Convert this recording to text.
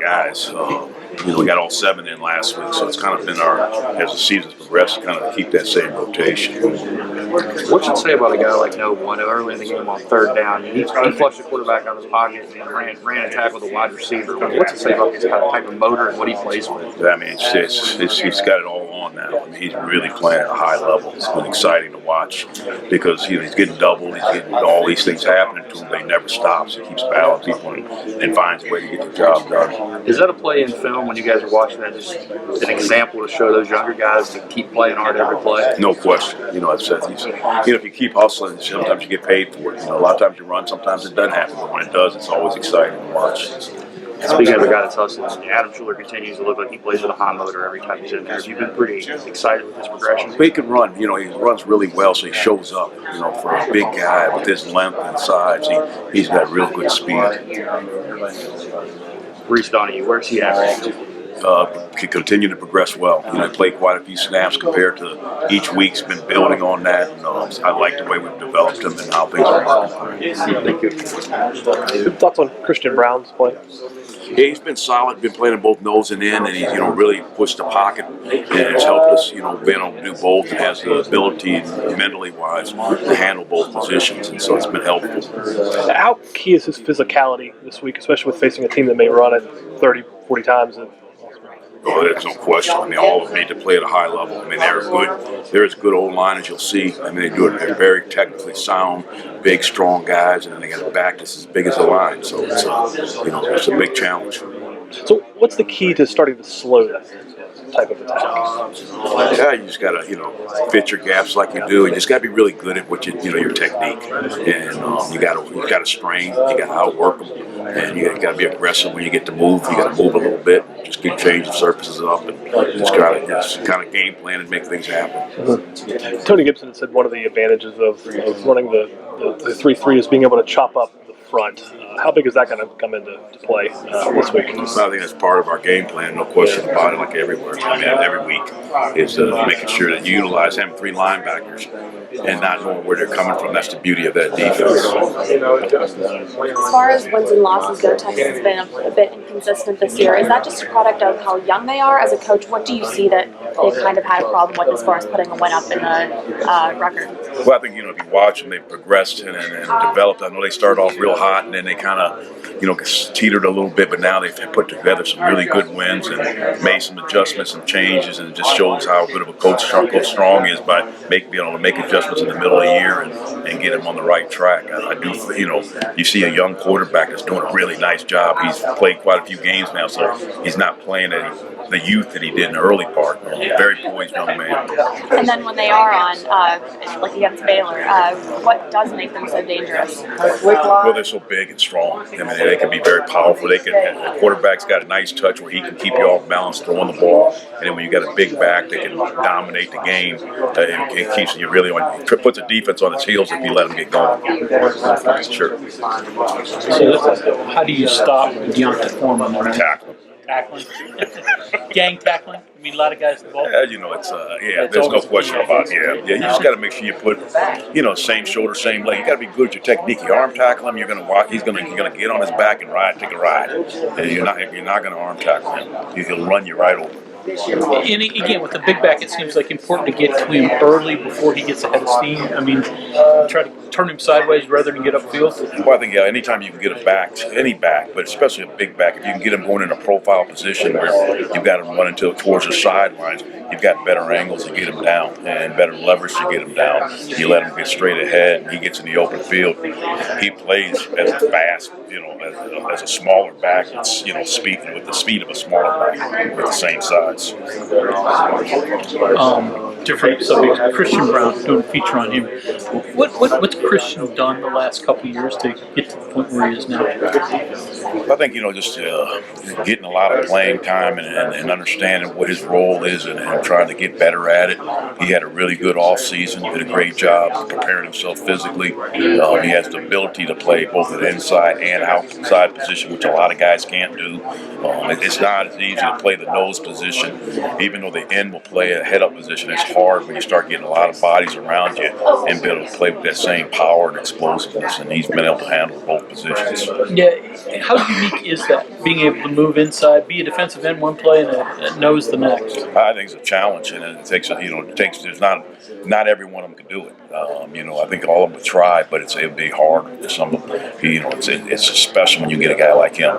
guys. We got all 7 in last week, so it's kind of been as the season's progressed, kind of keep that same rotation. What should say about a guy like Noble? I know early in the game on 3rd down, he flushed the quarterback out of his pocket and ran and tackled the wide receiver. What's it say about his kind of type of motor and what he plays with? I mean, he's got it all on now. I mean, he's really playing at a high level. It's been exciting to watch because he's getting doubled. He's getting all these things happening to him. They never stops. He keeps battling people and finds a way to get the job done. Is that a play in film when you guys are watching that, just an example to show those younger guys to keep playing hard every play? No question. I've said if you keep hustling, sometimes you get paid for it. A lot of times you run, sometimes it doesn't happen. But when it does, it's always exciting to watch. Speaking of a guy that's hustling, Adam Schuler continues to look like he plays with a high motor every time he's in there. You've been pretty excited with his progression. He can run. He runs really well, so he shows up. For a big guy with his length and size, he's got real good speed. Reese Donahue, where's he at right now? Can continue to progress well. He played quite a few snaps compared to each week's been building on that. And, I like the way we've developed him and how things are working. Thank you. Thoughts on Christian Brown's play? Yeah, he's been solid. Been playing both nose and in, and he's really pushed the pocket, and it's helped us. Being able to do both, and has the ability, mentally wise, to handle both positions, and so it's been helpful. How key is his physicality this week, especially with facing a team that may run it 30, 40 times? Oh, there's no question. I mean, all of them need to play at a high level. I mean, they're as good old line as you'll see. I mean, they do it. They're very technically sound, big, strong guys, and then they got a back that's as big as the line. So it's it's a big challenge. So what's the key to starting to slow that type of attack? Yeah, you just gotta fit your gaps like you do. You just gotta be really good at what your technique, and you gotta strain. You gotta outwork them. And you got to be aggressive when you get to move. You got to move a little bit. Just keep changing surfaces up and just kind of game plan and make things happen. Mm-hmm. Tony Gibson said one of the advantages of running the 3-3 is being able to chop up the front. How big is that going to come into play this week? I think that's part of our game plan, no question about it, like everywhere. I mean, every week is making sure that you utilize having 3 linebackers and not knowing where they're coming from. That's the beauty of that defense. As far as wins and losses go, Texas has been a bit inconsistent this year. Is that just a product of how young they are? As a coach, what do you see that they've kind of had a problem with as far as putting a win up in the record? Well, I think, if you watch them, they've progressed and developed. I know they started off real hot and then they kind of, teetered a little bit, but now they've put together some really good wins and made some adjustments and changes, and it just shows how good of a coach Strong is by being able to make adjustments in the middle of the year and get him on the right track. I do, you see a young quarterback that's doing a really nice job. He's played quite a few games now, so he's not playing the youth that he did in the early part. Very poised young man. And then when they are on, like against Baylor, what does make them so dangerous? Well, they're so big and strong. I mean, they can be very powerful. The quarterback's got a nice touch where he can keep you off balance throwing the ball. And then when you got a big back that can dominate the game, it keeps you really on. It puts the defense on its heels if you let them get going. Sure. So how do you stop Deontay Foreman? Tackle. Tackling? Gang tackling? I mean, a lot of guys involved. There's no question about it. You just got to make sure you put, same shoulder, same leg. You got to be good at your technique. You arm tackle him, you're going to watch. You're going to get on his back and take a ride. And you're not going to arm tackle him. He'll run you right over. And again, with the big back, it seems like important to get to him early before he gets ahead of steam. I mean, try to turn him sideways rather than get upfield. Well, I think anytime you can get a back, any back, but especially a big back, if you can get him going in a profile position where you've got him running towards the sidelines, you've got better angles to get him down and better leverage to get him down. You let him get straight ahead, and he gets in the open field. He plays as a fast, as a smaller back. It's speed with the speed of a smaller back with the same size. Different subject. Christian Brown, doing a feature on him. What's Christian done the last couple of years to get to the point where he is now? I think just getting a lot of playing time and understanding what his role is and trying to get better at it. He had a really good off season. He did a great job preparing himself physically. He has the ability to play both an inside and outside position, which a lot of guys can't do. It's not as easy to play the nose position, even though the end will play a head-up position. It's hard when you start getting a lot of bodies around you and be able to play play with that same power and explosiveness, and he's been able to handle both positions. Yeah, how unique is that? Being able to move inside, be a defensive end one play and a nose the next. I think it's a challenge, and it takes there's not every one of them can do it. I think all of them would try, but it'd be hard for some of them. It's special when you get a guy like him.